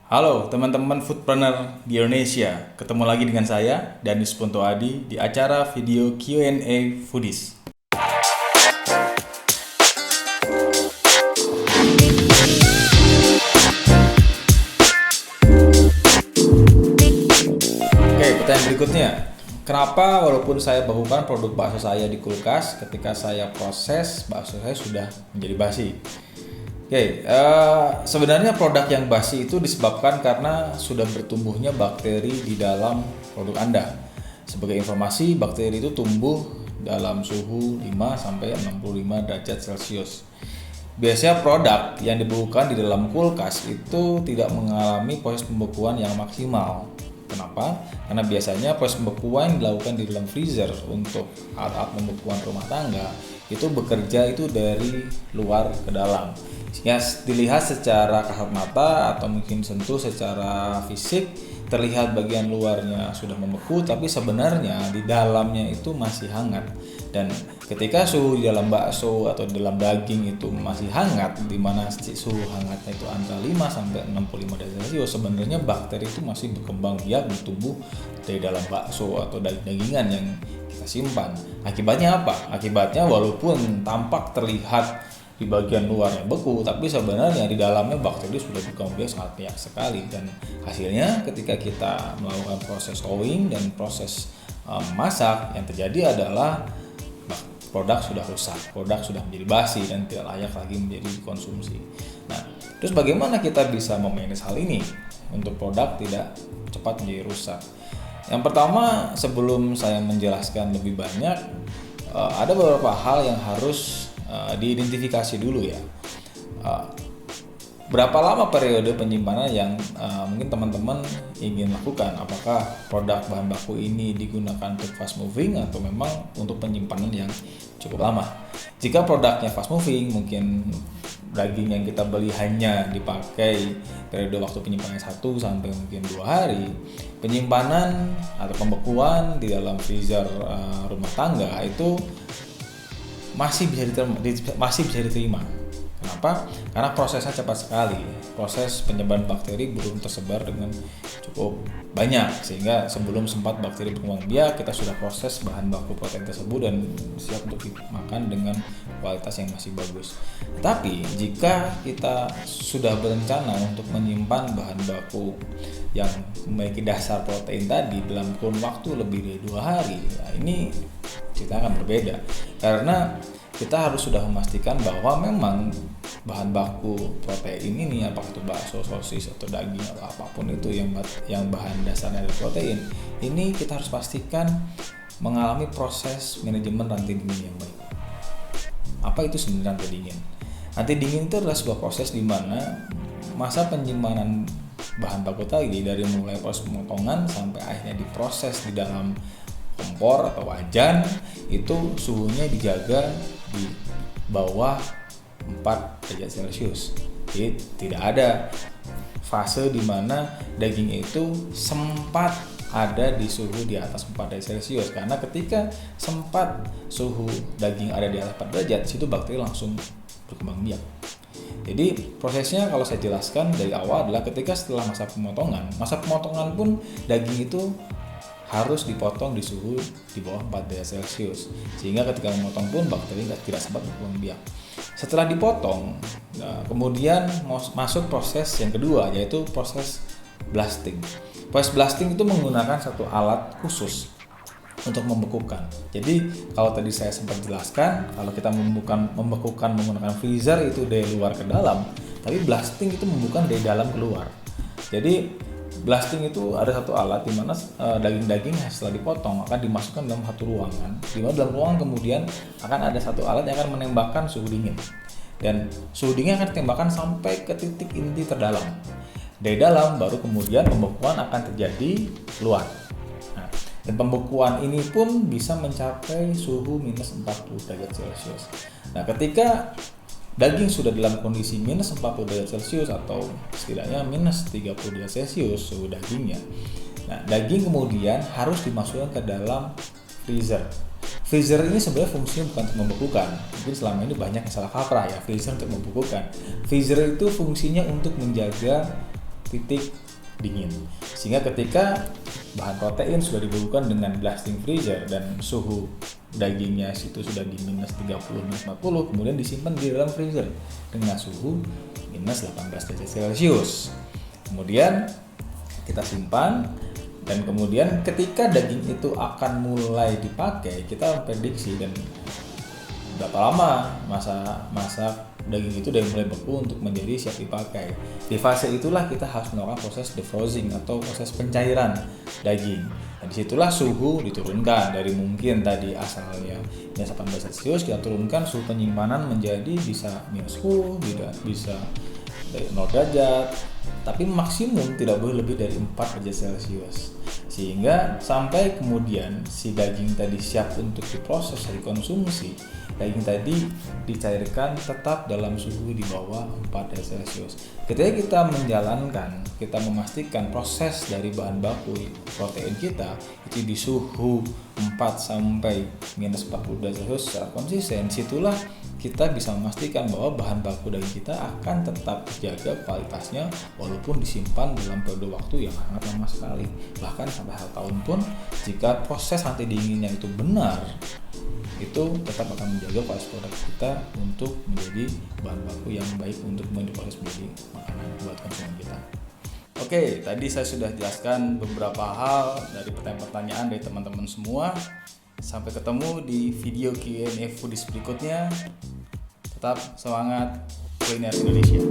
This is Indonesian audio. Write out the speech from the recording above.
Halo teman-teman foodpreneur di Indonesia, ketemu lagi dengan saya Danis Punto Adi di acara video Q&A Foodies. Oke, pertanyaan berikutnya. Kenapa walaupun saya bakukan produk bakso saya di kulkas, ketika saya proses bakso saya sudah menjadi basi? Sebenarnya produk yang basi itu disebabkan karena sudah bertumbuhnya bakteri di dalam produk Anda. Sebagai informasi, bakteri itu tumbuh dalam suhu 5-65 derajat Celcius. Biasanya produk yang dibekukan di dalam kulkas itu tidak mengalami proses pembekuan yang maksimal. Kenapa? Karena biasanya proses pembekuan dilakukan di dalam freezer untuk alat-alat pembekuan rumah tangga itu bekerja itu dari luar ke dalam. Sehingga dilihat secara kasat mata atau mungkin sentuh secara fisik terlihat bagian luarnya sudah membeku, tapi sebenarnya di dalamnya itu masih hangat. Dan ketika suhu di dalam bakso atau di dalam daging itu masih hangat, di mana suhu hangatnya itu antara 5-65 derajat Celcius, sebenarnya bakteri itu masih berkembang biak bertumbuh dari dalam bakso atau daging-dagingan yang kita simpan. Akibatnya apa? Akibatnya walaupun tampak terlihat di bagian luarnya beku, tapi sebenarnya di dalamnya bakteri sudah berkembang biak sangat banyak sekali. Dan hasilnya ketika kita melakukan proses thawing dan proses masak, yang terjadi adalah produk sudah rusak, produk sudah menjadi basi dan tidak layak lagi menjadi konsumsi. Nah, terus bagaimana kita bisa memanage hal ini untuk produk tidak cepat menjadi rusak? Yang pertama, sebelum saya menjelaskan lebih banyak, ada beberapa hal yang harus diidentifikasi dulu ya. Berapa lama periode penyimpanan yang mungkin teman-teman ingin lakukan? Apakah produk bahan baku ini digunakan untuk fast moving atau memang untuk penyimpanan yang cukup lama? Jika produknya fast moving, mungkin daging yang kita beli hanya dipakai periode waktu penyimpanan 1 sampai mungkin 2 hari. Penyimpanan atau pembekuan di dalam freezer rumah tangga itu masih bisa diterima. Kenapa? Karena prosesnya cepat sekali. Proses penyebaran bakteri belum tersebar dengan cukup banyak, sehingga sebelum sempat bakteri berkembang biak, kita sudah proses bahan baku protein tersebut dan siap untuk dimakan dengan kualitas yang masih bagus. Tapi jika kita sudah berencana untuk menyimpan bahan baku yang memiliki dasar protein tadi dalam kurun waktu lebih dari 2 hari, nah ini kita akan berbeda, karena kita harus sudah memastikan bahwa memang bahan baku protein ini, apakah itu bakso, sosis atau daging atau apapun itu yang bahan dasarnya dari protein, ini kita harus pastikan mengalami proses manajemen rantai dingin yang baik. Apa itu sebenarnya rantai dingin? Rantai dingin itu adalah sebuah proses di mana masa penyimpanan bahan baku tadi dari mulai proses pemotongan sampai akhirnya diproses di dalam kompor atau wajan, itu suhunya dijaga di bawah 4 derajat Celcius. Jadi tidak ada fase di mana daging itu sempat ada di suhu di atas 4 derajat Celcius, karena ketika sempat suhu daging ada di atas 4 derajat, situ bakteri langsung berkembang biak. Jadi prosesnya kalau saya jelaskan dari awal adalah ketika setelah masa pemotongan pun daging itu harus dipotong di suhu di bawah 4 derajat Celcius, sehingga ketika memotong pun bakteri tidak sempat berkembang biak. Setelah dipotong, kemudian masuk proses yang kedua, yaitu proses blasting. Proses blasting itu menggunakan satu alat khusus untuk membekukan. Jadi kalau tadi saya sempat jelaskan, kalau kita membekukan menggunakan freezer itu dari luar ke dalam, tapi blasting itu membekukan dari dalam keluar. Jadi blasting itu ada satu alat di mana daging-daging setelah dipotong akan dimasukkan dalam satu ruangan, di mana dalam ruangan kemudian akan ada satu alat yang akan menembakkan suhu dingin, dan suhu dingin akan ditembakkan sampai ke titik inti terdalam. Dari dalam baru kemudian pembekuan akan terjadi keluar. Nah, dan pembekuan ini pun bisa mencapai suhu minus 40 derajat Celcius. Nah, ketika daging sudah dalam kondisi minus 40 derajat Celcius atau setidaknya minus 30 derajat Celcius suhu dagingnya. Nah, daging kemudian harus dimasukkan ke dalam freezer. Freezer ini sebenarnya fungsinya bukan untuk membekukan. Mungkin selama ini banyak yang salah kaprah ya, freezer untuk membekukan. Freezer itu fungsinya untuk menjaga titik dingin. Sehingga ketika bahan protein sudah dibekukan dengan blasting freezer dan suhu dagingnya situ sudah di minus 30, minus 40, kemudian disimpan di dalam freezer dengan suhu minus 18 derajat Celcius. Kemudian kita simpan, dan kemudian ketika daging itu akan mulai dipakai, kita prediksi dan berapa lama masa daging itu dari mulai beku untuk menjadi siap dipakai. Di fase itulah kita harus melakukan proses defrosting atau proses pencairan daging. Dan disitulah suhu diturunkan dari mungkin tadi asalnya minus 18 Celcius, kita turunkan suhu penyimpanan menjadi bisa minus 10, bisa dari 0 derajat, tapi maksimum tidak boleh lebih dari 4 derajat Celcius. Sehingga sampai kemudian si daging tadi siap untuk diproses, dikonsumsi, daging tadi dicairkan tetap dalam suhu di bawah 4 derajat Celcius. Ketika kita menjalankan, kita memastikan proses dari bahan baku protein kita itu di suhu 4 sampai minus 40 derajat Celcius secara konsisten, situlah kita bisa memastikan bahwa bahan baku daging kita akan tetap terjaga kualitasnya walaupun disimpan dalam periode waktu yang sangat lama sekali, bahkan sampai 1 tahun pun jika proses anti dinginnya itu benar, itu tetap akan menjaga kualitas produk kita untuk menjadi bahan baku yang baik untuk diproses menjadi makanan buat konsumen kita. Oke, tadi saya sudah jelaskan beberapa hal dari pertanyaan-pertanyaan dari teman-teman semua. Sampai ketemu di video Q&A Foodies berikutnya. Tetap semangat kuliner Indonesia.